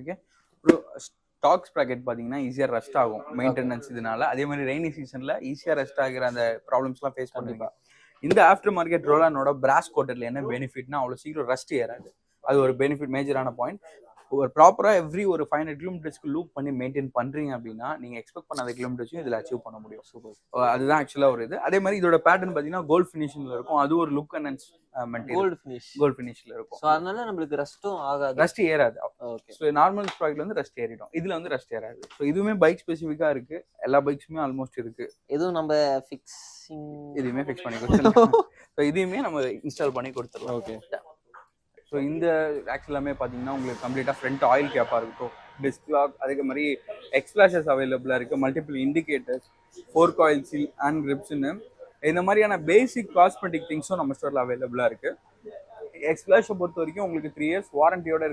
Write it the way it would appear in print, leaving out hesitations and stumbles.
Okay. ஒரு stock sprocket பார்த்தீங்கன்னா ஈஸியாக ரஸ்ட் ஆகும் மெயின்டெனன்ஸ் இதனால. அதே மாதிரி ரெய்னி சீசனில் ஈஸியாக ரஸ்ட் ஆகிற அந்த ப்ராப்ளம்ஸ்லாம் ஃபேஸ் பண்ணுவீங்க. இந்த ஆஃப்டர் மார்க்கெட் ரோலானோட பிராஸ் கோட்டரில் என்ன பெனிஃபிட்னா அவ்வளோ சீக்கிரம் ரஸ்ட் ஏறாது. அது ஒரு பெனிஃபிட், மேஜரான பாயிண்ட். ஒரு ப்ராப்பராக எவ்ரி ஒரு 500 கிலோமீட்டர்ஸ்க்கு லூப் பண்ணி மெயின்டைன் பண்ணுறீங்க அப்படின்னா நீங்கள் எக்ஸ்பெக்ட் பண்ணாத கிலோமீட்டர்ஸையும் இதில் அச்சீவ் பண்ண முடியும். சூப்பர். அதுதான் ஆக்சுவலாக ஒரு இது. அதே மாதிரி இதோட பேட்டர்ன் பார்த்தீங்கன்னா கோல்ட் ஃபினிஷிங்கில் இருக்கும். அது ஒரு லுக் அண்ட் கோல்ட் ஃபினிஷில் இருக்கும். ஸோ அதனால நம்மளுக்கு ரஸ்ட்டும் ஆகாது, ரஸ்ட் ஏறாது. ஓகே. ஸோ நார்மல் ப்ராடக்ட்ல வந்து ரஸ்ட் ஏறிடும், இதில் வந்து ரஸ்ட் ஏறாது. ஸோ இதுவுமே பைக் ஸ்பெசிஃபிக்காக இருக்குது. எல்லா பைக்ஸுமே ஆல்மோஸ்ட் இருக்குது. எதுவும் நம்ம ஃபிக்ஸிங் இதுவுமே ஃபிக்ஸ் பண்ணி கொடுத்துருவோம். ஸோ இதையுமே நம்ம இன்ஸ்டால் பண்ணி கொடுத்துருவோம். ஓகே. ஸோ இந்த ஆக்ஸ் எல்லாமே பார்த்தீங்கன்னா உங்களுக்கு கம்ப்ளீட்டாக ஃப்ரண்ட் ஆயில் கேப்பாக இருக்கட்டும், டிஸ்க் லாக், அதே மாதிரி எக்ஸ்பிளாஷஸ் அவைலபிளாக இருக்குது, multiple indicators, 4 coil seal and கிரிப்ஸ்ன்னு இந்த மாதிரியான பேசிக் காஸ்மெட்டிக் திங்ஸும் நம்ம ஸ்டோரில் அவைலபிளாக இருக்குது. எக்ஸ்பிளாஷை பொறுத்த வரைக்கும் உங்களுக்கு 3 இயர்ஸ் வாரண்டியோட இருக்குது.